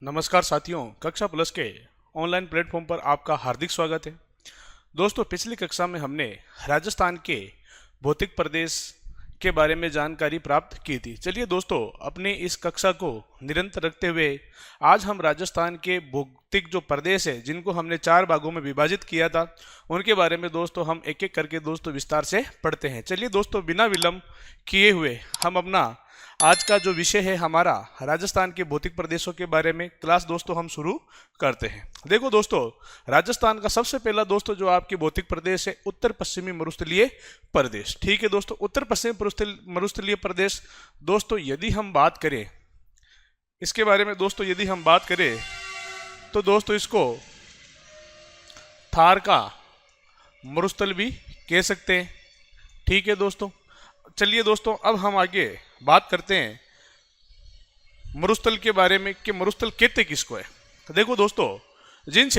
नमस्कार साथियों, कक्षा प्लस के ऑनलाइन प्लेटफॉर्म पर आपका हार्दिक स्वागत है। दोस्तों, पिछली कक्षा में हमने राजस्थान के भौतिक प्रदेश के बारे में जानकारी प्राप्त की थी। चलिए दोस्तों, अपनी इस कक्षा को निरंतर रखते हुए आज हम राजस्थान के भौतिक जो प्रदेश है, जिनको हमने 4 भागों में विभाजित किया था, उनके बारे में दोस्तों हम एक एक करके दोस्तों विस्तार से पढ़ते हैं। चलिए दोस्तों, बिना विलंब किए हुए हम अपना आज का जो विषय है हमारा राजस्थान के भौतिक प्रदेशों के बारे में क्लास दोस्तों हम शुरू करते हैं। देखो दोस्तों, राजस्थान का सबसे पहला दोस्तों जो आपके भौतिक प्रदेश है उत्तर पश्चिमी मरुस्थलीय प्रदेश। ठीक है दोस्तों, उत्तर पश्चिमी मरुस्थलीय प्रदेश दोस्तों यदि हम बात करें इसके बारे में दोस्तों यदि हम बात करें तो दोस्तों इसको थार का मरुस्थल भी कह सकते हैं। ठीक है दोस्तों, चलिए दोस्तों अब हम आगे बात करते हैं मरुस्थल के बारे में कि मरुस्थल कहते किसको है। तो देखो दोस्तों, जिन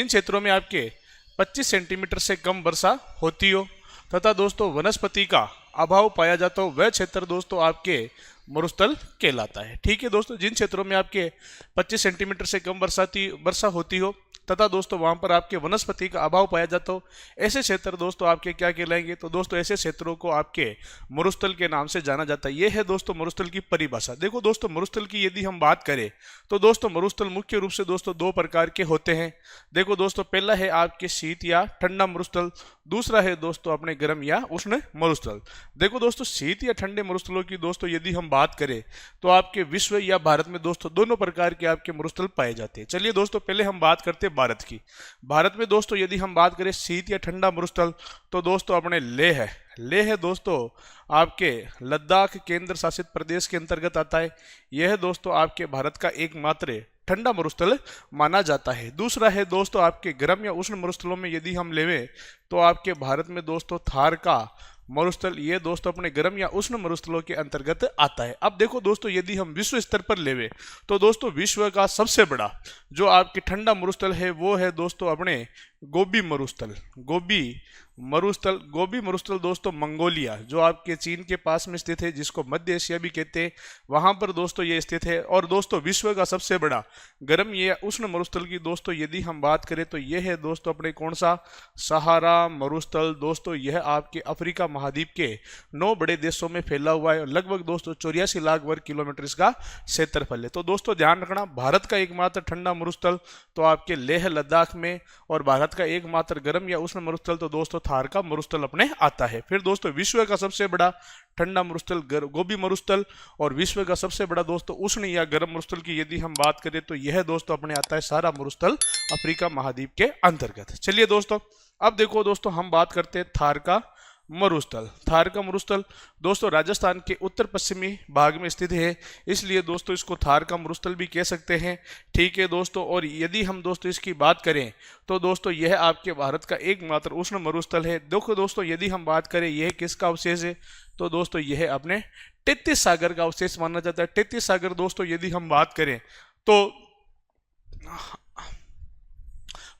क्षेत्रों में आपके 25 सेंटीमीटर से कम वर्षा होती हो तथा दोस्तों वनस्पति का अभाव पाया जाता हो, वह क्षेत्र दोस्तों आपके मरुस्थल कहलाता है। ठीक है दोस्तों, जिन क्षेत्रों में आपके 25 सेंटीमीटर से कम वर्षा होती हो तथा दोस्तों वहां पर आपके वनस्पति का अभाव पाया जाता हो, ऐसे क्षेत्र दोस्तों आपके क्या कहलाएंगे? तो दोस्तों ऐसे क्षेत्रों को आपके मरुस्थल के नाम से जाना जाता है। यह है दोस्तों मरुस्थल की परिभाषा। देखो दोस्तों, मरुस्थल की यदि हम बात करें तो दोस्तों मरुस्थल मुख्य रूप से दोस्तों 2 प्रकार के होते हैं। देखो दोस्तों, पहला है आपके शीत या ठंडा मरुस्थल, दूसरा है दोस्तों अपने गर्म या उष्ण मरुस्थल। देखो दोस्तों, शीत या ठंडे मरुस्थलों की दोस्तों यदि हम बात करें तो आपके विश्व या भारत में दोस्तों दोनों प्रकार के आपके मरुस्थल पाए जाते हैं। चलिए दोस्तों, पहले हम बात करते हैं भारत की। भारत में दोस्तों यदि हम बात करें शीत या ठंडा मरुस्थल तो दोस्तों अपने लेह है दोस्तों आपके लद्दाख केंद्र शासित प्रदेश के अंतर्गत आता है। यह दोस्तों आपके भारत का एकमात्र ठंडा मरुस्थल माना जाता है। दूसरा है दोस्तों आपके गर्म या उष्ण मरुस्थलों में यदि हम लेवें तो आपके भारत में दोस्तों थार का मरुस्थल ये दोस्तों अपने गर्म या उष्ण मरुस्थलों के अंतर्गत आता है। अब देखो दोस्तों, यदि हम विश्व स्तर पर लेवे तो दोस्तों विश्व का सबसे बड़ा जो आपकी ठंडा मरुस्थल है वो है दोस्तों अपने गोबी मरुस्थल दोस्तों मंगोलिया जो आपके चीन के पास में स्थित है, जिसको मध्य एशिया भी कहते हैं, वहां पर दोस्तों ये स्थित है। और दोस्तों विश्व का सबसे बड़ा गर्म या उष्ण मरुस्थल की दोस्तों यदि हम बात करें तो यह है दोस्तों अपने कौन सा सहारा मरुस्थल। दोस्तों यह आपके अफ्रीका महाद्वीप के 9 बड़े देशों में फैला हुआ है। लगभग दोस्तों 84 लाख वर्ग किलोमीटर इसका क्षेत्रफल है। तो दोस्तों ध्यान रखना, भारत का एकमात्र ठंडा मरुस्थल तो आपके लेह लद्दाख में, और भारत का एकमात्र गर्म या उष्ण मरुस्थल तो दोस्तों थार का मरुस्थल अपने आता है। फिर दोस्तों विश्व का सबसे बड़ा ठंडा मरुस्थल गोबी मरुस्थल, और विश्व का सबसे बड़ा दोस्तों उष्ण या गर्म मरुस्थल की यदि हम बात करें तो यह दोस्तों अपने आता है सारा मरुस्थल अफ्रीका महाद्वीप के अंतर्गत। चलिए दोस्तों, अब देखो दोस्तों हम बात करते हैं थार का मरुस्थल दोस्तों राजस्थान के उत्तर पश्चिमी भाग में स्थित है, इसलिए दोस्तों इसको थार का मरुस्थल भी कह सकते हैं। ठीक है दोस्तों, और यदि हम दोस्तों इसकी बात करें तो दोस्तों यह आपके भारत का एकमात्र उष्ण मरुस्थल है। देखो दोस्तों, यदि हम बात करें यह किसका अवशेष है तो दोस्तों यह अपने तेतीस सागर का अवशेष माना जाता है। तेतीस सागर दोस्तों यदि हम बात करें तो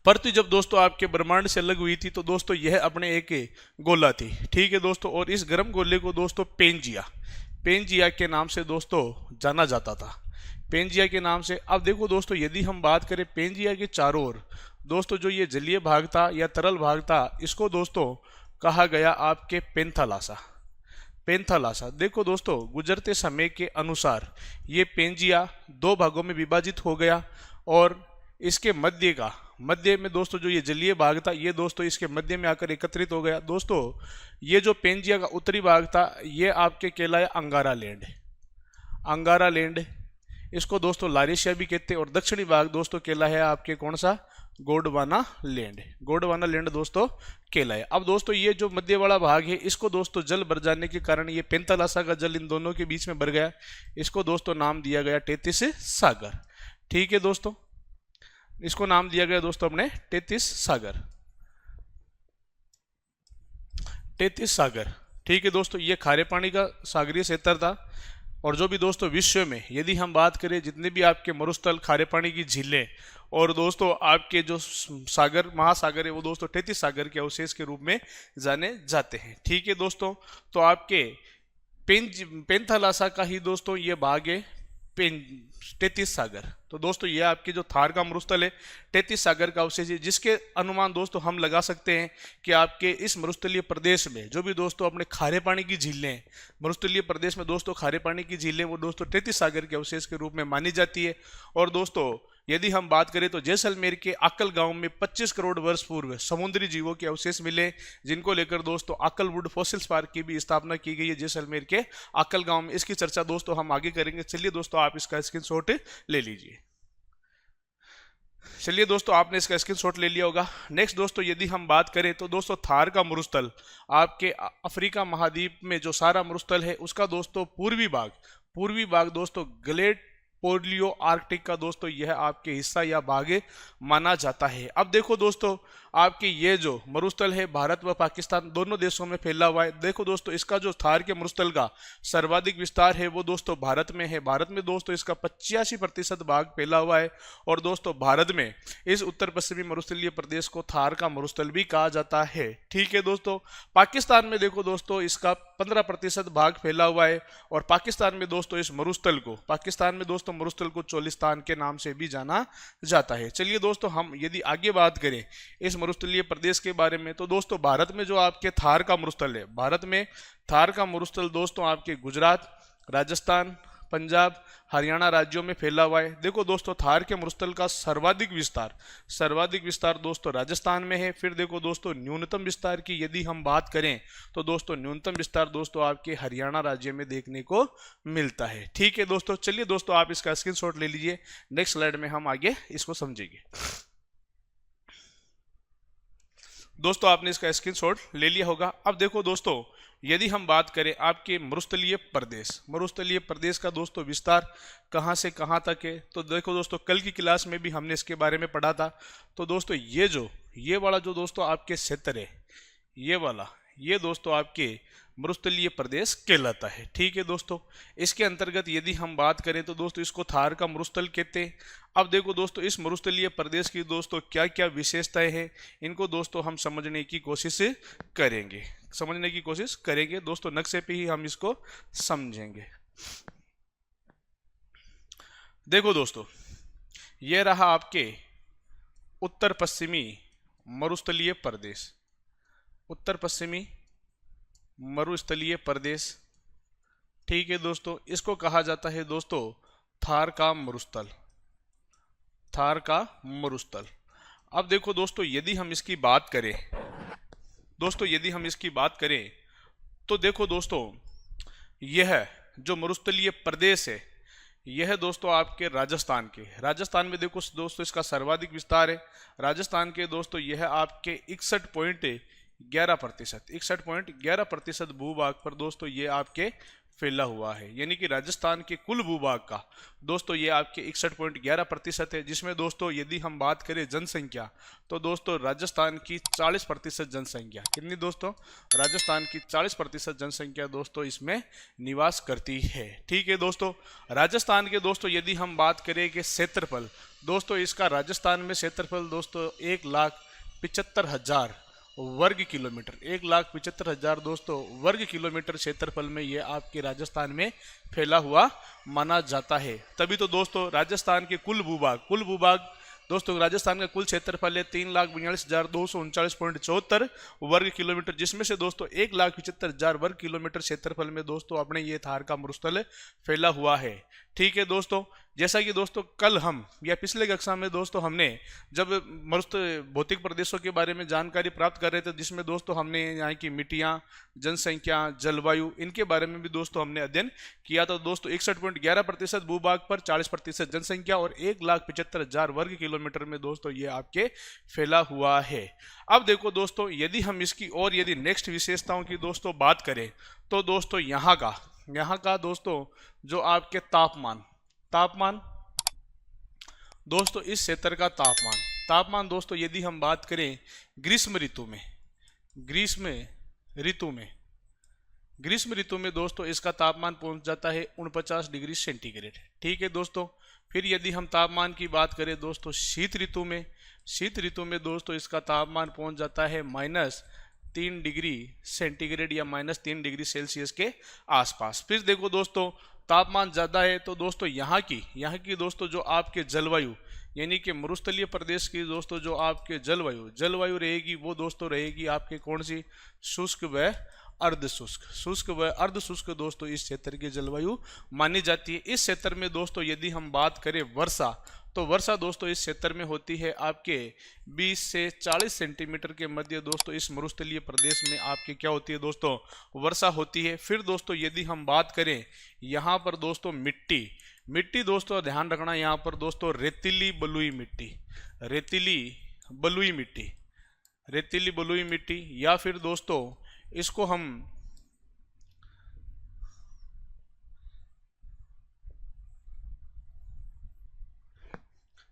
पृथ्वी जब दोस्तों आपके ब्रह्मांड से अलग हुई थी तो दोस्तों यह अपने एक गोला थी। ठीक है दोस्तों, और इस गर्म गोले को दोस्तों पेंजिया के नाम से दोस्तों जाना जाता था, पेंजिया के नाम से। अब देखो दोस्तों, यदि हम बात करें पेंजिया के चारों ओर दोस्तों जो ये जलीय भाग था या तरल भाग था, इसको दोस्तों कहा गया आपके पेंथालासा। देखो दोस्तों, गुजरते समय के अनुसार ये पेंजिया 2 भागों में विभाजित हो गया, और इसके मध्य में दोस्तों जो ये जलीय भाग था ये दोस्तों इसके मध्य में आकर एकत्रित हो गया। दोस्तों ये जो पेंजिया का उत्तरी भाग था ये आपके कहलाया अंगारा लैंड, इसको दोस्तों लारेशिया भी कहते हैं, और दक्षिणी भाग दोस्तों कहलाया आपके कौन सा गोंडवाना लैंड दोस्तों कहलाया। अब दोस्तों ये जो मध्य वाला भाग है इसको दोस्तों जल भर जाने के कारण ये पेंथालासा का जल इन दोनों के बीच में भर गया, इसको दोस्तों नाम दिया गया तेतीस सागर। ठीक है दोस्तों, इसको नाम दिया गया दोस्तों अपने तेतीस सागर। ठीक है दोस्तों, ये खारे पानी का सागरीय क्षेत्र था, और जो भी दोस्तों विश्व में यदि हम बात करें जितने भी आपके मरुस्थल, खारे पानी की झीलें और दोस्तों आपके जो महासागर है वो दोस्तों 33 सागर के अवशेष के रूप में जाने जाते हैं। ठीक है दोस्तों, तो आपके पेंथालासा का ही दोस्तों ये भाग है 33 सागर। तो दोस्तों ये आपके जो थार का मरुस्थल है 33 सागर का अवशेष है, जिसके अनुमान दोस्तों हम लगा सकते हैं कि आपके इस मरुस्थलीय प्रदेश में जो भी दोस्तों अपने खारे पानी की झीलें हैं, मरुस्थलीय प्रदेश में दोस्तों खारे पानी की झीलें वो दोस्तों 33 सागर के अवशेष के रूप में मानी जाती है। और दोस्तों यदि हम बात करें तो जैसलमेर के आकल गांव में 25 करोड़ वर्ष पूर्व समुद्री जीवों के अवशेष मिले, जिनको लेकर दोस्तों आकलवुड फॉसिल्स पार्क की भी स्थापना की गई है जैसलमेर के आकल गांव में। इसकी चर्चा दोस्तों हम आगे करेंगे। चलिए दोस्तों आप इसका स्क्रीनशॉट ले लीजिए। चलिए दोस्तों आपने इसका स्क्रीनशॉट ले लिया होगा। नेक्स्ट दोस्तों यदि हम बात करें तो दोस्तों थार का मरुस्थल आपके अफ्रीका महाद्वीप में जो सारा मरुस्थल है उसका दोस्तों पूर्वी भाग दोस्तों ग्लेट पोलियो आर्कटिक का दोस्तों यह आपके हिस्सा या भाग माना जाता है। अब देखो दोस्तों आपके ये जो मरुस्थल है भारत व पाकिस्तान दोनों देशों में फैला हुआ है। देखो दोस्तों इसका जो थार के मरुस्थल का सर्वाधिक विस्तार है वो दोस्तों भारत में है। भारत में दोस्तों इसका 85% भाग फैला हुआ है। और दोस्तों भारत में इस उत्तर पश्चिमी मरुस्थलीय प्रदेश को थार का मरुस्थल भी कहा जाता है। ठीक है दोस्तों, पाकिस्तान में देखो दोस्तों इसका 15% भाग फैला हुआ है। और पाकिस्तान में दोस्तों इस मरुस्थल को मरुस्थल को चोलिस्तान के नाम से भी जाना जाता है। चलिए दोस्तों हम यदि आगे बात करें इस मरुस्थलीय प्रदेश के बारे में तो दोस्तों भारत में जो आपके थार का मरुस्थल है, भारत में थार का मरुस्थल दोस्तों आपके गुजरात, राजस्थान, पंजाब, हरियाणा राज्यों में फैला हुआ है। देखो दोस्तों थार के मरुस्थल का सर्वाधिक विस्तार दोस्तों राजस्थान में है। फिर देखो दोस्तों न्यूनतम विस्तार की यदि हम बात करें तो दोस्तों न्यूनतम विस्तार दोस्तों आपके हरियाणा राज्य में देखने को मिलता है। ठीक है दोस्तों, चलिए दोस्तों आप इसका स्क्रीनशॉट ले लीजिए। नेक्स्ट स्लाइड में हम आगे इसको समझेंगे। दोस्तों आपने इसका स्क्रीनशॉट ले लिया होगा। अब देखो दोस्तों यदि हम बात करें आपके मरुस्थलीय प्रदेश का दोस्तों विस्तार कहां से कहां तक है तो देखो दोस्तों कल की क्लास में भी हमने इसके बारे में पढ़ा था। तो दोस्तों ये वाला जो दोस्तों आपके क्षेत्र है, ये दोस्तों आपके मरुस्थलीय प्रदेश कहलाता है। ठीक है दोस्तों, इसके अंतर्गत यदि हम बात करें तो दोस्तों इसको थार का मरुस्थल कहते हैं। अब देखो दोस्तों इस मरुस्थलीय प्रदेश की दोस्तों क्या क्या विशेषताएं हैं इनको दोस्तों हम समझने की कोशिश करेंगे दोस्तों। नक्शे पे ही हम इसको समझेंगे। देखो दोस्तों यह रहा आपके उत्तर पश्चिमी मरुस्थलीय प्रदेश। ठीक है दोस्तों, इसको कहा जाता है दोस्तों थार का मरुस्थल। अब देखो दोस्तों यदि हम इसकी बात करें तो देखो दोस्तों यह जो मरुस्थलीय प्रदेश है यह दोस्तों आपके राजस्थान में देखो दोस्तों इसका सर्वाधिक विस्तार है। राजस्थान के दोस्तों यह आपके 61.11% भूभाग पर दोस्तों ये आपके फैला हुआ है। यानी कि राजस्थान के कुल भूभाग का दोस्तों ये आपके 61.11% है। जिसमें दोस्तों यदि हम बात करें जनसंख्या तो दोस्तों राजस्थान की 40% जनसंख्या, कितनी दोस्तों, राजस्थान की 40% जनसंख्या दोस्तों इसमें निवास करती है। ठीक है दोस्तों, राजस्थान के दोस्तों यदि हम बात करें कि क्षेत्रफल दोस्तों इसका राजस्थान में क्षेत्रफल दोस्तों 1,75,000 वर्ग किलोमीटर, 1,75,000 दोस्तों वर्ग किलोमीटर क्षेत्रफल में ये आपके राजस्थान में फैला हुआ माना जाता है। तभी तो दोस्तों राजस्थान के कुल भूभाग दोस्तों राजस्थान का कुल क्षेत्रफल है 3,42,239.74 वर्ग किलोमीटर, जिसमें से दोस्तों 1,75,000 वर्ग किलोमीटर क्षेत्रफल में दोस्तों अपने ये थार का मरुस्थल फैला हुआ है। ठीक है दोस्तों, जैसा कि दोस्तों कल हम या पिछले कक्षा में दोस्तों हमने जब भौतिक प्रदेशों के बारे में जानकारी प्राप्त कर रहे थे, जिसमें दोस्तों हमने यहाँ की मिट्टियाँ, जनसंख्या, जलवायु, इनके बारे में भी दोस्तों हमने अध्ययन किया था। दोस्तों 61.11% भूभाग पर 40% जनसंख्या और 1,75,000 वर्ग किलोमीटर में दोस्तों ये आपके फैला हुआ है। अब देखो दोस्तों यदि हम इसकी और यदि नेक्स्ट विशेषताओं की दोस्तों बात करें तो दोस्तों यहाँ का दोस्तों जो आपके तापमान दोस्तों इस क्षेत्र का तापमान दोस्तों यदि हम बात करें ग्रीष्म ऋतु में दोस्तों इसका तापमान पहुंच जाता है 49 डिग्री सेंटीग्रेड। ठीक है दोस्तों, फिर यदि हम तापमान की बात करें दोस्तों शीत ऋतु में दोस्तों इसका तापमान पहुंच जाता है -3 डिग्री सेंटीग्रेड या -3 डिग्री सेल्सियस के आसपास। फिर देखो दोस्तों तापमान ज़्यादा है तो दोस्तों यहाँ की दोस्तों जो आपके जलवायु यानी कि मरुस्थलीय प्रदेश की दोस्तों जो आपके जलवायु रहेगी वो दोस्तों रहेगी आपके कौन सी, शुष्क व शुष्क व अर्ध शुष्क दोस्तों इस क्षेत्र की जलवायु मानी जाती है। इस क्षेत्र में दोस्तों यदि हम बात करें वर्षा, तो वर्षा दोस्तों इस क्षेत्र में होती है आपके 20 से 40 सेंटीमीटर के मध्य दोस्तों इस मरुस्थलीय प्रदेश में आपके क्या होती है दोस्तों, वर्षा होती है। फिर दोस्तों यदि हम बात करें यहाँ पर दोस्तों मिट्टी दोस्तों ध्यान रखना, यहाँ पर दोस्तों रेतीली बलुई मिट्टी या फिर दोस्तों इसको हम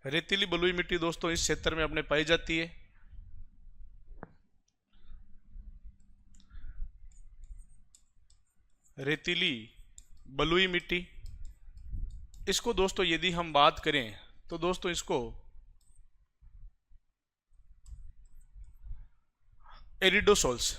रेतीली बलुई मिट्टी दोस्तों इस क्षेत्र में अपने पाई जाती है। रेतीली बलुई मिट्टी, इसको दोस्तों यदि हम बात करें तो दोस्तों इसको एरिडोसोल्स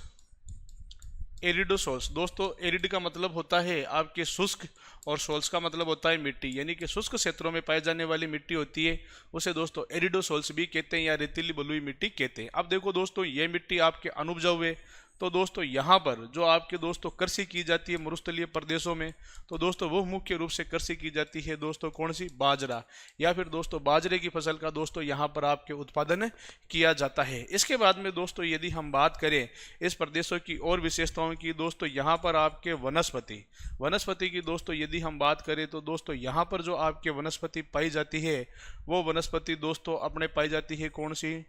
दोस्तों, एरिड का मतलब होता है आपके शुष्क और सोल्स का मतलब होता है मिट्टी, यानी कि शुष्क क्षेत्रों में पाई जाने वाली मिट्टी होती है उसे दोस्तों एरिडोसोल्स भी कहते हैं या रेतीली बलुई मिट्टी कहते हैं। अब देखो दोस्तों ये मिट्टी आपके अनुपजाऊ है, तो दोस्तों यहाँ पर जो आपके दोस्तों कृषि की जाती है मरुस्थलीय प्रदेशों में, तो दोस्तों वो मुख्य रूप से कृषि की जाती है दोस्तों कौन सी, बाजरा, या फिर दोस्तों बाजरे की फसल का दोस्तों यहाँ पर आपके उत्पादन किया जाता है। इसके बाद में दोस्तों यदि हम बात करें इस प्रदेशों की और विशेषताओं की, दोस्तों यहाँ पर आपके वनस्पति की दोस्तों यदि हम बात करें तो दोस्तों यहाँ पर जो आपके वनस्पति पाई जाती है वो वनस्पति दोस्तों अपने पाई जाती है कौन सी,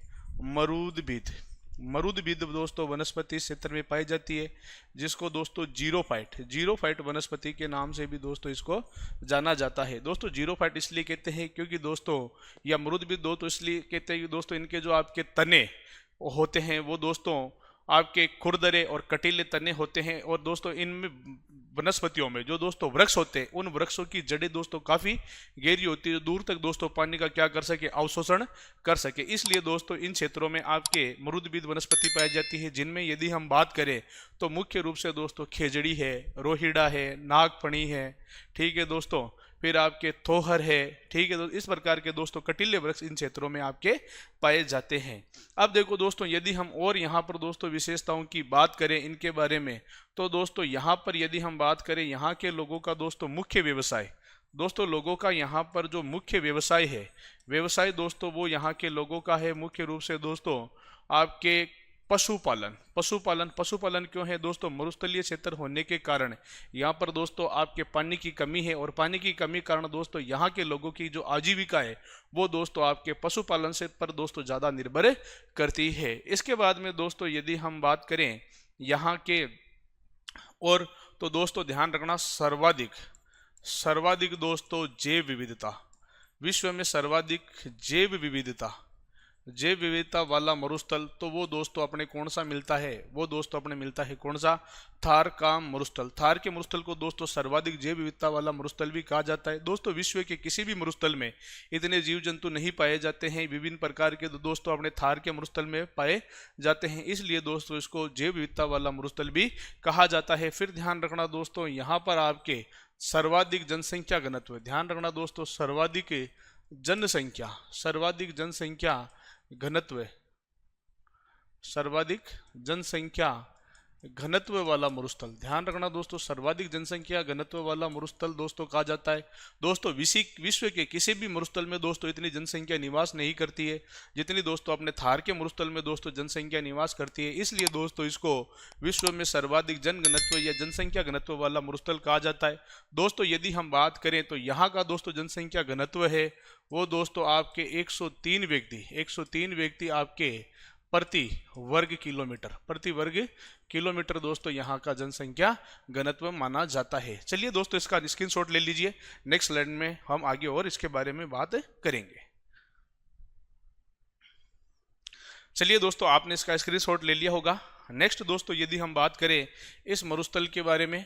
मरुदभिद दोस्तों वनस्पति क्षेत्र में पाई जाती है, जिसको दोस्तों जीरो फाइट वनस्पति के नाम से भी दोस्तों इसको जाना जाता है। दोस्तों जीरो फाइट इसलिए कहते हैं क्योंकि दोस्तों या मरुदभिद दोस्तों इसलिए कहते हैं कि दोस्तों इनके जो आपके तने होते हैं वो दोस्तों आपके खुरदरे और कटीले तने होते हैं, और दोस्तों इनमें वनस्पतियों में जो दोस्तों वृक्ष होते हैं उन वृक्षों की जड़ें दोस्तों काफी गहरी होती है, दूर तक दोस्तों पानी का क्या कर सके, अवशोषण कर सके। इसलिए दोस्तों इन क्षेत्रों में आपके मरुदभिद वनस्पति पाई जाती है, जिनमें यदि हम बात करें तो मुख्य रूप से दोस्तों खेजड़ी है, रोहिड़ा है, नागफणी है, ठीक है दोस्तों, फिर आपके थोहर है, ठीक है। इस प्रकार के दोस्तों कटीले वृक्ष इन क्षेत्रों में आपके पाए जाते हैं। अब देखो दोस्तों यदि हम और यहाँ पर दोस्तों विशेषताओं की बात करें इनके बारे में, तो दोस्तों यहाँ पर यदि हम बात करें यहाँ के लोगों का दोस्तों मुख्य व्यवसाय, दोस्तों लोगों का यहाँ पर जो मुख्य व्यवसाय दोस्तों वो यहाँ के लोगों का है मुख्य रूप से दोस्तों आपके पशुपालन क्यों है दोस्तों, मरुस्थलीय क्षेत्र होने के कारण यहाँ पर दोस्तों आपके पानी की कमी है, और पानी की कमी कारण दोस्तों यहाँ के लोगों की जो आजीविका है वो दोस्तों आपके पशुपालन से पर दोस्तों ज़्यादा निर्भर करती है। इसके बाद में दोस्तों यदि हम बात करें यहाँ के और, तो दोस्तों ध्यान रखना सर्वाधिक दोस्तों जैव विविधता, विश्व में सर्वाधिक जैव विविधता वाला मरुस्थल, तो वो दोस्तों अपने कौन सा मिलता है, वो दोस्तों अपने मिलता है कौन सा, थार के मरुस्थल को दोस्तों सर्वाधिक जैव विविधता वाला मरुस्थल भी कहा जाता है। दोस्तों विश्व के किसी भी मरुस्थल में इतने जीव जंतु नहीं पाए जाते हैं, विभिन्न प्रकार के दोस्तों अपने थार के मरुस्थल में पाए जाते हैं, इसलिए दोस्तों इसको जैव विविधता वाला मरुस्थल भी कहा जाता है। फिर ध्यान रखना दोस्तों यहाँ पर आपके सर्वाधिक जनसंख्या घनत्व, ध्यान रखना दोस्तों सर्वाधिक जनसंख्या घनत्व वाला मरुस्थल, ध्यान रखना दोस्तों सर्वाधिक जनसंख्या घनत्व वाला मरुस्थल दोस्तों कहा जाता है। दोस्तों विश्व के किसी भी मरुस्थल में दोस्तों इतनी जनसंख्या निवास नहीं करती है जितनी दोस्तों अपने थार के मरुस्थल में दोस्तों जनसंख्या निवास करती है, इसलिए दोस्तों इसको विश्व में सर्वाधिक जनघनत्व या जनसंख्या घनत्व वाला मरुस्थल कहा जाता है। दोस्तों यदि हम बात करें तो यहाँ का दोस्तों जनसंख्या घनत्व है वो दोस्तों आपके 103 व्यक्ति आपके प्रति वर्ग किलोमीटर दोस्तों यहाँ का जनसंख्या घनत्व माना जाता है। चलिए दोस्तों इसका स्क्रीनशॉट ले लीजिए, नेक्स्ट स्लाइड में हम आगे और इसके बारे में बात करेंगे। चलिए दोस्तों आपने इसका स्क्रीनशॉट ले लिया होगा। नेक्स्ट दोस्तों यदि हम बात करें इस मरुस्थल के बारे में,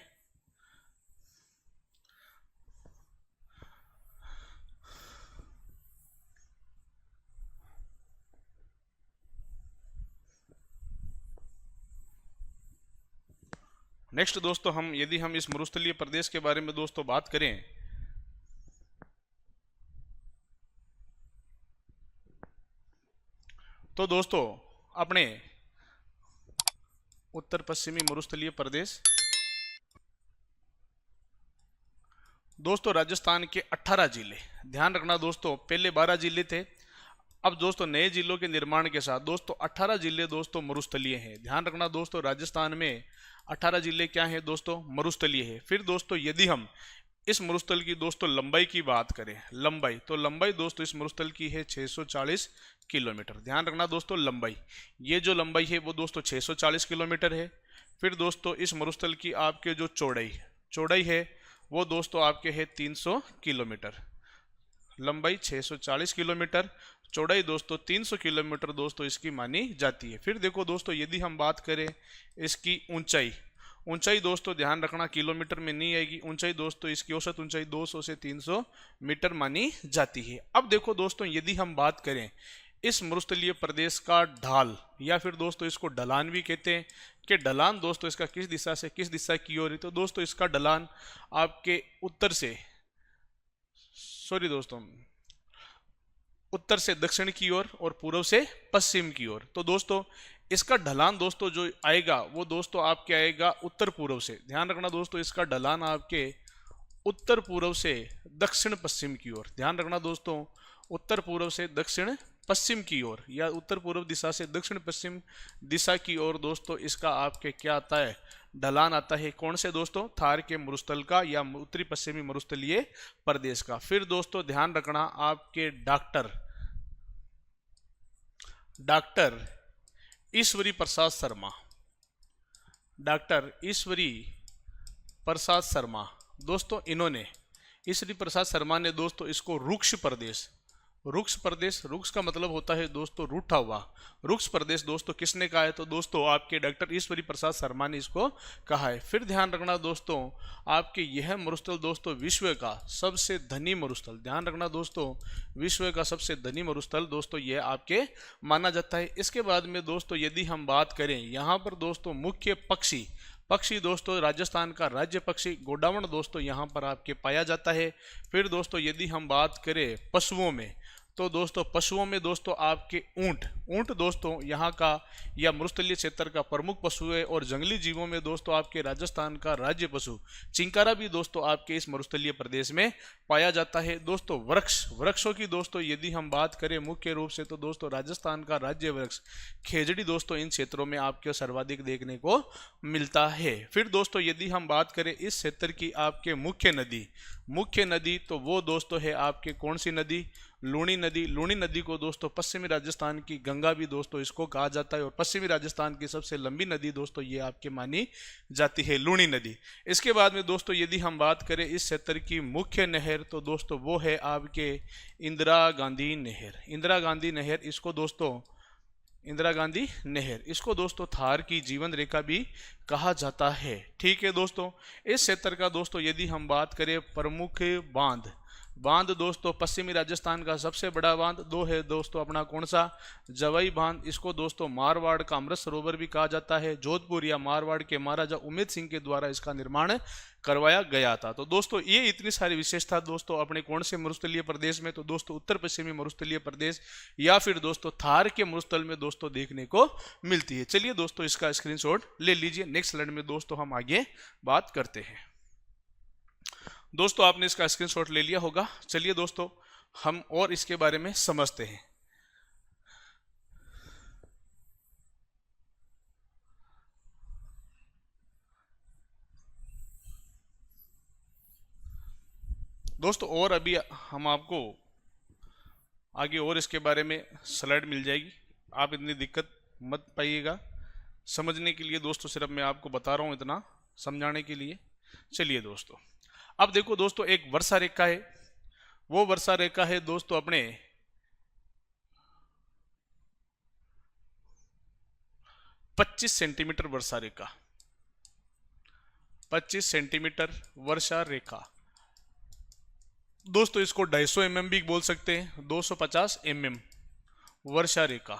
नेक्स्ट दोस्तों हम यदि हम इस मरुस्थलीय प्रदेश के बारे में दोस्तों बात करें, तो दोस्तों अपने उत्तर पश्चिमी मरुस्थलीय प्रदेश दोस्तों राजस्थान के 18 जिले, ध्यान रखना दोस्तों पहले 12 जिले थे, अब दोस्तों नए जिलों के निर्माण के साथ दोस्तों 18 जिले दोस्तों मरुस्थलीय हैं। ध्यान रखना दोस्तों राजस्थान में 18 जिले क्या हैं दोस्तों, मरुस्थलीय है। फिर दोस्तों यदि हम इस मरुस्थल की दोस्तों लंबाई की बात करें, लंबाई तो लंबाई दोस्तों इस मरुस्थल की है 640 किलोमीटर। ध्यान रखना दोस्तों लंबाई, ये जो लंबाई है वो दोस्तों 640 किलोमीटर है। फिर दोस्तों इस मरुस्थल की आपके जो चौड़ाई है वो दोस्तों आपके है 300 किलोमीटर। लंबाई 640 किलोमीटर, चौड़ाई दोस्तों 300 किलोमीटर दोस्तों इसकी मानी जाती है। फिर देखो दोस्तों यदि हम बात करें इसकी ऊंचाई दोस्तों ध्यान रखना किलोमीटर में नहीं आएगी, ऊंचाई दोस्तों इसकी औसत ऊंचाई 200 से 300 मीटर मानी जाती है। अब देखो दोस्तों यदि हम बात करें इस मरुस्थलीय प्रदेश का ढाल या फिर दोस्तों इसको ढलान भी कहते हैं कि ढलान दोस्तों इसका किस दिशा से किस दिशा की ओर है, तो दोस्तों इसका ढलान आपके उत्तर से दक्षिण की ओर और पूर्व से पश्चिम की ओर। तो दोस्तों इसका ढलान दोस्तों जो आएगा वो दोस्तों आपके आएगा उत्तर पूर्व से। ध्यान रखना दोस्तों इसका ढलान आपके उत्तर पूर्व से दक्षिण पश्चिम की ओर। ध्यान रखना दोस्तों उत्तर पूर्व से दक्षिण पश्चिम की ओर या उत्तर पूर्व दिशा से दक्षिण पश्चिम दिशा की ओर दोस्तों इसका आपके क्या आता है, ढलान आता है। कौन से दोस्तों, थार के मरुस्थल का या उत्तरी पश्चिमी मरुस्थलीय प्रदेश का। फिर दोस्तों ध्यान रखना आपके डॉक्टर ईश्वरी प्रसाद शर्मा दोस्तों इन्होंने ईश्वरी प्रसाद शर्मा ने दोस्तों इसको रुक्ष प्रदेश, रुक्ष का मतलब होता है दोस्तों रूठा हुआ, रुक्ष प्रदेश दोस्तों किसने कहा है, तो दोस्तों आपके डॉक्टर ईश्वरी प्रसाद शर्मा ने इसको कहा है। फिर ध्यान रखना दोस्तों आपके यह मरुस्थल दोस्तों विश्व का सबसे धनी मरुस्थल, ध्यान रखना दोस्तों विश्व का सबसे धनी मरुस्थल दोस्तों यह आपके माना जाता है। इसके बाद में दोस्तों यदि हम बात करें यहाँ पर दोस्तों मुख्य पक्षी दोस्तों राजस्थान का राज्य पक्षी गोडावण दोस्तों यहाँ पर आपके पाया जाता है। फिर दोस्तों यदि हम बात करें पशुओं में, तो दोस्तों पशुओं में दोस्तों आपके ऊंट दोस्तों यहाँ का या मरुस्थलीय क्षेत्र का प्रमुख पशु है। और जंगली जीवों में दोस्तों आपके राजस्थान का राज्य पशु चिंकारा भी दोस्तों आपके इस मरुस्थलीय प्रदेश में पाया जाता है। दोस्तों वृक्षों की दोस्तों यदि हम बात करें मुख्य रूप से, तो दोस्तों राजस्थान का राज्य वृक्ष खेजड़ी दोस्तों इन क्षेत्रों में आपके सर्वाधिक देखने को मिलता है। फिर दोस्तों यदि हम बात करें इस क्षेत्र की आपके मुख्य नदी, तो वो दोस्तों है आपके कौन सी नदी, लूणी नदी को दोस्तों पश्चिमी राजस्थान की गंगा भी दोस्तों इसको कहा जाता है। और पश्चिमी राजस्थान की सबसे लंबी नदी दोस्तों ये आपके मानी जाती है लूणी नदी। इसके बाद में दोस्तों यदि हम बात करें इस क्षेत्र की मुख्य नहर, तो दोस्तों वो है आपके इंदिरा गांधी नहर, इसको दोस्तों थार की जीवन रेखा भी कहा जाता है। ठीक है दोस्तों, इस क्षेत्र का दोस्तों यदि हम बात करें प्रमुख बांध दोस्तों पश्चिमी राजस्थान का सबसे बड़ा बांध दो है दोस्तों अपना कौन सा, जवाई बांध, इसको दोस्तों मारवाड़ का अमृत सरोवर भी कहा जाता है। जोधपुर या मारवाड़ के महाराजा उमेद सिंह के द्वारा इसका निर्माण करवाया गया था। तो दोस्तों ये इतनी सारी विशेषता दोस्तों अपने कौन से मरुस्थलीय प्रदेश में, तो दोस्तों उत्तर पश्चिमी मरुस्थलीय प्रदेश या फिर दोस्तों थार के मरुस्थल में दोस्तों देखने को मिलती है। चलिए दोस्तों इसका स्क्रीनशॉट ले लीजिए। नेक्स्ट स्लाइड में दोस्तों हम आगे बात करते हैं। दोस्तों आपने इसका स्क्रीनशॉट ले लिया होगा। चलिए दोस्तों हम और इसके बारे में समझते हैं। दोस्तों और अभी हम आपको आगे और इसके बारे में स्लाइड मिल जाएगी, आप इतनी दिक्कत मत पाइएगा समझने के लिए। दोस्तों सिर्फ मैं आपको बता रहा हूं इतना समझाने के लिए। चलिए दोस्तों अब देखो दोस्तों एक वर्षा रेखा है, वो वर्षा रेखा है दोस्तों अपने 25 सेंटीमीटर वर्षा रेखा, 25 सेंटीमीटर वर्षा रेखा दोस्तों इसको 250 mm भी बोल सकते हैं, 250 mm वर्षा रेखा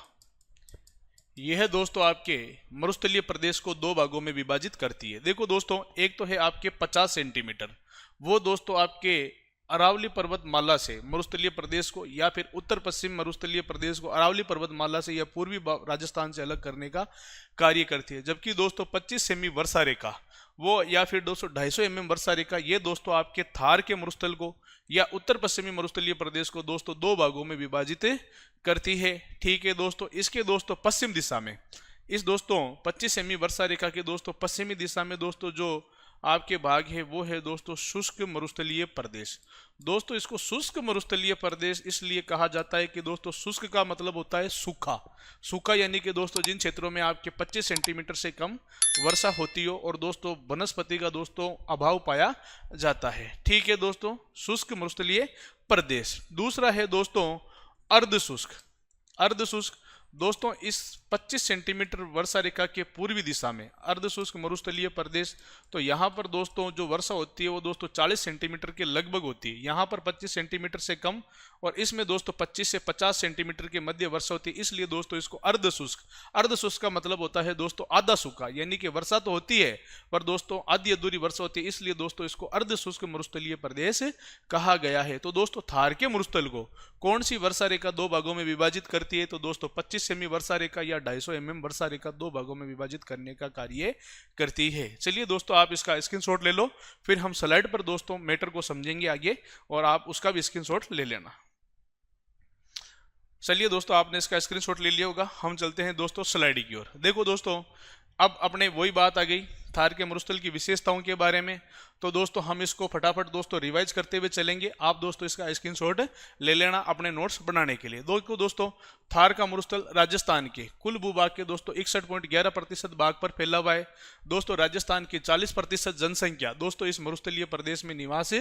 यह है दोस्तों आपके मरुस्थलीय प्रदेश को दो भागों में विभाजित करती है। देखो दोस्तों, एक तो है आपके 50 सेंटीमीटर, वो दोस्तों आपके अरावली पर्वतमाला से मरुस्थलीय प्रदेश को, या फिर उत्तर पश्चिम मरुस्थलीय प्रदेश को अरावली पर्वतमाला से या पूर्वी राजस्थान से अलग करने का कार्य करती है। जबकि दोस्तों 25 सेमी वर्षा रेखा वो, या फिर दोस्तों 250 mm वर्षा रेखा, ये दोस्तों आपके थार के मरुस्थल को या उत्तर पश्चिमी मरुस्थलीय प्रदेश को दोस्तों दो भागों में विभाजित करती है। ठीक है दोस्तों, इसके दोस्तों पश्चिम दिशा में, इस दोस्तों 25 सेमी वर्षा रेखा के दोस्तों पश्चिमी दिशा में दोस्तों जो आपके भाग है वो है दोस्तों शुष्क मरुस्थलीय प्रदेश। दोस्तों इसको शुष्क मरुस्थलीय प्रदेश इसलिए कहा जाता है कि दोस्तों शुष्क का मतलब होता है सूखा। सूखा यानी कि दोस्तों जिन क्षेत्रों में आपके 25 सेंटीमीटर से कम वर्षा होती हो और दोस्तों वनस्पति का दोस्तों अभाव पाया जाता है। ठीक है दोस्तों, शुष्क मरुस्थलीय प्रदेश। दूसरा है दोस्तों अर्ध शुष्क। अर्ध शुष्क दोस्तों इस 25 सेंटीमीटर वर्षा रेखा के पूर्वी दिशा में अर्ध शुष्क मरुस्थलीय प्रदेश, तो यहाँ पर दोस्तों जो वर्षा होती है वो दोस्तों 40 सेंटीमीटर के लगभग होती है, यहाँ पर 25 सेंटीमीटर से कम, और इसमें दोस्तों 25 से 50 सेंटीमीटर के मध्य वर्षा होती है, इसलिए दोस्तों इसको अर्ध शुष्क। अर्ध शुष्क का मतलब होता है दोस्तों आधा सूखा, यानी कि वर्षा तो होती है पर दोस्तों आधी अधूरी वर्षा होती है, इसलिए दोस्तों इसको अर्ध शुष्क मरुस्थलीय प्रदेश कहा गया है। तो दोस्तों थार के मरुस्थल को कौन सी वर्षा रेखा दो भागों में विभाजित करती है? तो दोस्तों 25 सेमी वर्षा रेखा या 250 mm वर्षा रेखा दो भागों में विभाजित करने का कार्य करती है। चलिए दोस्तों आप इसका स्क्रीनशॉट ले लो, फिर हम स्लाइड पर दोस्तों मैटर को समझेंगे आगे, और आप उसका भी स्क्रीनशॉट ले लेना। चलिए दोस्तों आपने इसका स्क्रीनशॉट ले लिया होगा, हम चलते हैं दोस्तों स्लाइड की ओर। देखो दोस्तों अब अपने वही बात आ गई थार के मरुस्थल की विशेषताओं के बारे में, तो दोस्तों हम इसको फटाफट दोस्तों रिवाइज करते हुए चलेंगे। आप दोस्तों इसका स्क्रीनशॉट ले लेना अपने नोट्स बनाने के लिए। दोस्तों थार का मरुस्थल राजस्थान के कुल भूभाग के दोस्तों 61.11% भाग पर फैला हुआ है। दोस्तों राजस्थान की 40% जनसंख्या दोस्तों इस मरुस्थलीय प्रदेश में निवास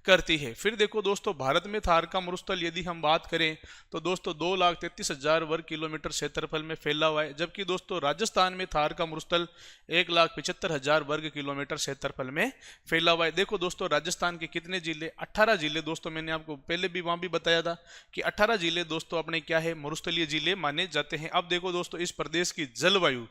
करती है। फिर देखो दोस्तों भारत में थार का मरुस्थल यदि हम बात करें तो दोस्तों 2,33,000 वर्ग किलोमीटर क्षेत्रफल में फैला हुआ है, जबकि दोस्तों राजस्थान में थार का मरुस्थल 1,75,000 वर्ग किलोमीटर क्षेत्रफल में फैला हुआ है। देखो दोस्तों राजस्थान के कितने जिले? 18 जिले दोस्तों, मैंने आपको पहले भी वहां भी बताया था कि 18 जिले दोस्तों अपने क्या है मरुस्थलीय जिले माने जाते हैं। अब देखो दोस्तों इस प्रदेश की जलवायु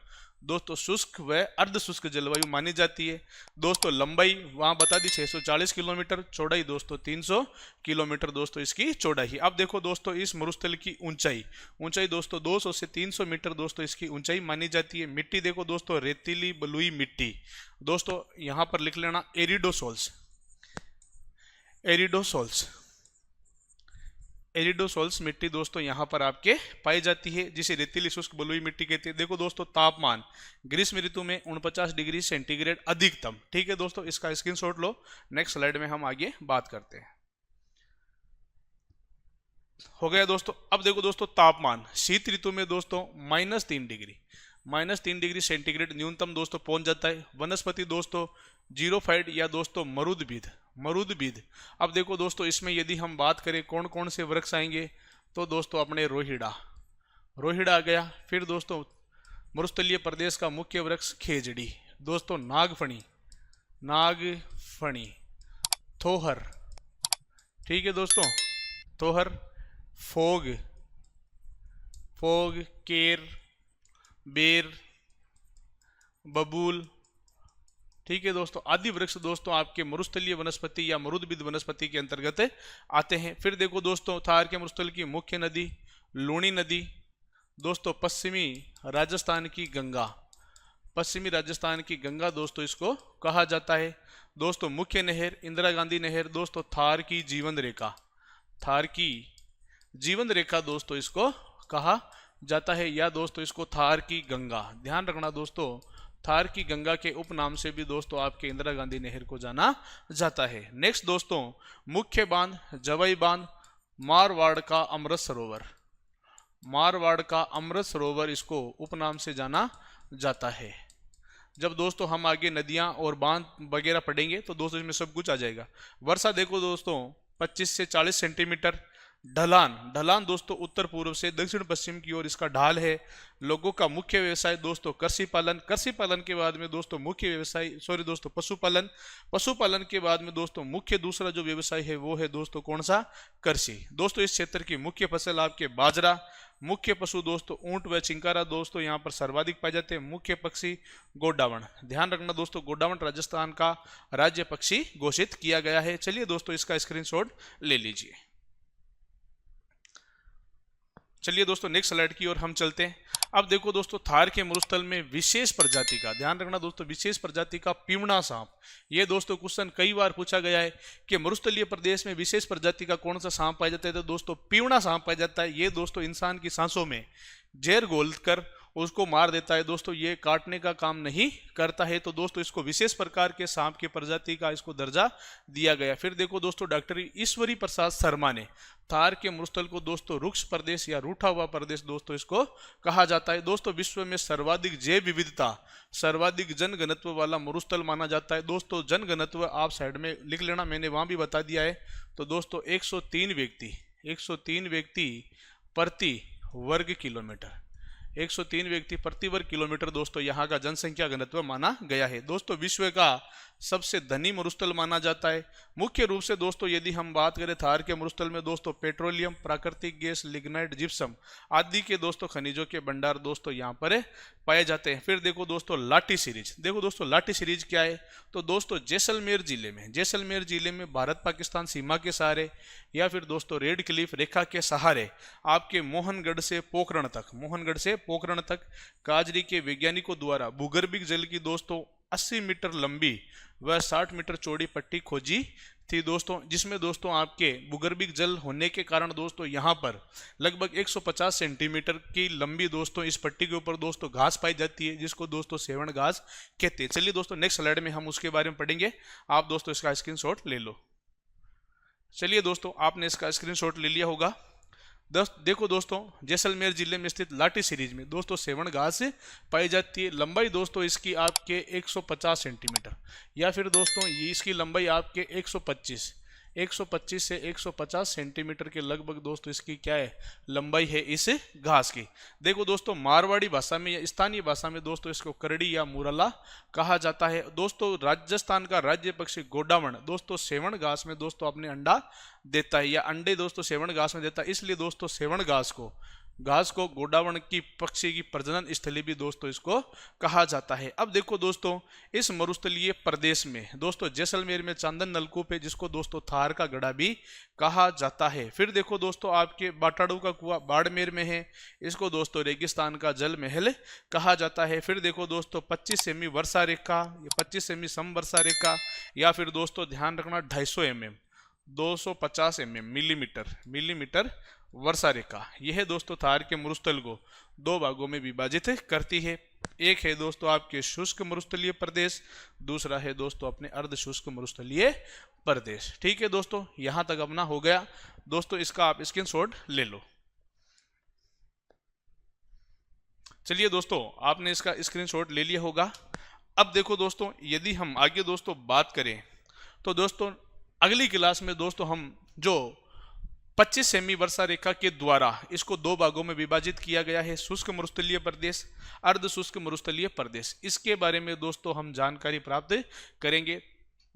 दोस्तों शुष्क व अर्ध शुष्क जलवायु मानी जाती है। दोस्तों लंबाई वहां बता दी 640 किलोमीटर, चौड़ाई दोस्तों 300 किलोमीटर दोस्तों इसकी चौड़ाई। अब देखो दोस्तों इस मरुस्थल की ऊंचाई दोस्तों 200 से 300 मीटर दोस्तों इसकी ऊंचाई मानी जाती है। मिट्टी देखो दोस्तों रेतीली बलुई मिट्टी दोस्तों, यहां पर लिख लेना एरिडोसोल्स। एरिडोसोल्स मिट्टी दोस्तों यहां पर आपके पाई जाती है, जिसे रेतीली शुष्क बलुई मिट्टी कहते हैं। देखो दोस्तों तापमान ग्रीष्म ऋतु में 49 डिग्री सेंटीग्रेड अधिकतम। ठीक है दोस्तों, इसका स्क्रीनशॉट लो, नेक्स्ट स्लाइड में हम आगे बात करते हैं। हो गया दोस्तों। अब देखो दोस्तों तापमान शीत ऋतु में दोस्तों -3 डिग्री सेंटीग्रेड न्यूनतम दोस्तों पहुंच जाता है। वनस्पति दोस्तों जीरोफाइट या दोस्तों मरुदभिद। अब देखो दोस्तों इसमें यदि हम बात करें कौन कौन से वृक्ष आएंगे, तो दोस्तों अपने रोहिड़ा आ गया। फिर दोस्तों मरुस्थलीय प्रदेश का मुख्य वृक्ष खेजड़ी, दोस्तों नागफणी, थोहर, ठीक है दोस्तों, थोहर, फोग, केर, बेर, बबूल, ठीक है दोस्तों, आदि वृक्ष दोस्तों आपके मरुस्थलीय वनस्पति या मरुदभिद वनस्पति के अंतर्गत आते हैं। फिर देखो दोस्तों थार के मरुस्थल की मुख्य नदी लूणी नदी, दोस्तों पश्चिमी राजस्थान की गंगा दोस्तों इसको कहा जाता है। दोस्तों मुख्य नहर इंदिरा गांधी नहर, दोस्तों थार की जीवन रेखा दोस्तों इसको कहा जाता है, या दोस्तों इसको थार की गंगा, ध्यान रखना दोस्तों, थार की गंगा के उपनाम से भी दोस्तों आपके इंदिरा गांधी नहर को जाना जाता है। नेक्स्ट दोस्तों मुख्य बांध जवाई बांध, मारवाड़ का अमृत सरोवर इसको उपनाम से जाना जाता है। जब दोस्तों हम आगे नदियां और बांध वगैरह पढ़ेंगे तो दोस्तों इसमें सब कुछ आ जाएगा। वर्षा देखो दोस्तों 25 से 40 सेंटीमीटर, ढलान, ढलान दोस्तों उत्तर पूर्व से दक्षिण पश्चिम की ओर इसका ढाल है। लोगों का मुख्य व्यवसाय दोस्तों कृषि पालन, कृषि पालन के बाद में दोस्तों मुख्य व्यवसाय दोस्तों पशुपालन, पशुपालन के बाद में दोस्तों मुख्य दूसरा जो व्यवसाय है वो है दोस्तों कौन सा, कृषि। दोस्तों इस क्षेत्र की मुख्य फसल आपके बाजरा, मुख्य पशु दोस्तों ऊंट व चिंकारा दोस्तों यहाँ पर सर्वाधिक पाए जाते हैं। मुख्य पक्षी गोडावण, ध्यान रखना दोस्तों गोडावण राजस्थान का राज्य पक्षी घोषित किया गया है। चलिए दोस्तों इसका स्क्रीनशॉट ले लीजिए। चलिए दोस्तों नेक्स्ट स्लाइड की ओर हम चलते हैं। अब देखो दोस्तों थार के मरुस्थल में विशेष प्रजाति का, ध्यान रखना दोस्तों, विशेष प्रजाति का पीवड़ा सांप। ये दोस्तों क्वेश्चन कई बार पूछा गया है कि मरुस्थलीय प्रदेश में विशेष प्रजाति का कौन सा सांप पाया जाता है, तो दोस्तों पीवड़ा सांप पाया जाता है। ये दोस्तों इंसान की सांसों में जहर घोलकर उसको मार देता है दोस्तों, ये काटने का काम नहीं करता है। तो दोस्तों इसको विशेष प्रकार के सांप की प्रजाति का इसको दर्जा दिया गया। फिर देखो दोस्तों डॉक्टर ईश्वरी प्रसाद शर्मा ने थार के मरुस्थल को दोस्तों रुक्ष प्रदेश या रूठा हुआ प्रदेश दोस्तों इसको कहा जाता है। दोस्तों विश्व में सर्वाधिक जैव विविधता, सर्वाधिक जनघनत्व वाला मरुस्थल माना जाता है। दोस्तों जनघनत्व आप साइड में लिख लेना, मैंने वहां भी बता दिया है। तो दोस्तों 103 व्यक्ति प्रति वर्ग किलोमीटर, 103 व्यक्ति प्रति वर्ग किलोमीटर दोस्तों यहाँ का जनसंख्या घनत्व माना गया है। दोस्तों विश्व का सबसे धनी मरुस्थल माना जाता है। मुख्य रूप से दोस्तों यदि हम बात करें थार के मरुस्थल में दोस्तों पेट्रोलियम, प्राकृतिक गैस, लिग्नाइट, जिप्सम आदि के दोस्तों खनिजों के भंडार दोस्तों यहाँ पर पाए जाते हैं। फिर देखो दोस्तों लाठी सीरीज, देखो दोस्तों लाठी सीरीज क्या है, तो दोस्तों जैसलमेर जिले में भारत पाकिस्तान सीमा के सहारे या फिर दोस्तों रेड क्लिफ रेखा के सहारे आपके मोहनगढ़ से पोखरण तक काजरी के वैज्ञानिकों द्वारा भूगर्भिक जल की दोस्तों 80 मीटर लंबी व 60 मीटर चौड़ी पट्टी खोजी थी दोस्तों, जिसमें दोस्तों आपके भूगर्भिक जल होने के कारण दोस्तों यहाँ पर लगभग 150 सेंटीमीटर की लंबी दोस्तों इस पट्टी के ऊपर दोस्तों घास पाई जाती है, जिसको दोस्तों सेवण घास कहते हैं। चलिए दोस्तों नेक्स्ट स्लाइड में हम उसके बारे में पढ़ेंगे, आप दोस्तों इसका स्क्रीनशॉट ले लो। चलिए दोस्तों आपने इसका स्क्रीनशॉट ले लिया होगा। देखो दोस्तों जैसलमेर जिले में स्थित लाठी सीरीज में दोस्तों सेवण घास पाई जाती है। लंबाई दोस्तों इसकी आपके 150 सेंटीमीटर या फिर दोस्तों ये इसकी लंबाई आपके 125 से 150 सेंटीमीटर के लगभग दोस्तों इसकी क्या है लंबाई है इस घास की। देखो दोस्तों मारवाड़ी भाषा में या स्थानीय भाषा में दोस्तों इसको करड़ी या मुरला कहा जाता है। दोस्तों राजस्थान का राज्य पक्षी गोडावण दोस्तों सेवण घास में दोस्तों अपने अंडा देता है या अंडे दोस्तों सेवण घास में देता है, इसलिए दोस्तों सेवण घास को गोडावण की पक्षी की प्रजनन स्थली भी दोस्तों इसको कहा जाता है। अब देखो दोस्तों इस मरुस्थलीय प्रदेश में दोस्तों जैसलमेर में चांदन नलकूप है, जिसको दोस्तों थार का गढ़ा भी कहा जाता है। फिर देखो दोस्तों आपके बाटाड़ू का कुआं बाड़मेर में है, इसको दोस्तों रेगिस्तान का जल महल कहा जाता है। फिर देखो दोस्तों 25 सेमी वर्षा रेखा या 25 सेमी समवर्षा रेखा या फिर दोस्तों ध्यान रखना 250 mm 250 मिलीमीटर वर्षा रेखा, यह दोस्तों थार के मरुस्थल को दो भागों में विभाजित करती है। एक है दोस्तों आपके शुष्क मरुस्थलीय प्रदेश, दूसरा है दोस्तों अपने अर्ध शुष्क मरुस्थलीय प्रदेश। ठीक है दोस्तों, यहां तक अपना हो गया दोस्तों, इसका आप स्क्रीनशॉट ले लो। चलिए दोस्तों आपने इसका स्क्रीनशॉट ले लिया होगा। अब देखो दोस्तों यदि हम आगे दोस्तों बात करें तो दोस्तों अगली क्लास में दोस्तों हम जो 25 सेमी वर्षा रेखा के द्वारा इसको दो भागों में विभाजित किया गया है, शुष्क मरुस्थलीय प्रदेश, अर्ध शुष्क मरुस्थलीय प्रदेश, इसके बारे में दोस्तों हम जानकारी प्राप्त करेंगे।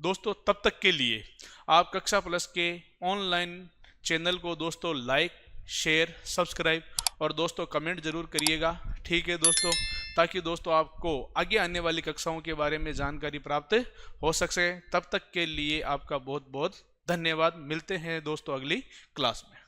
दोस्तों तब तक के लिए आप कक्षा प्लस के ऑनलाइन चैनल को दोस्तों लाइक, शेयर, सब्सक्राइब और दोस्तों कमेंट जरूर करिएगा। ठीक है दोस्तों, ताकि दोस्तों आपको आगे आने वाली कक्षाओं के बारे में जानकारी प्राप्त हो सके। तब तक के लिए आपका बहुत बहुत धन्यवाद। मिलते हैं दोस्तों अगली क्लास में।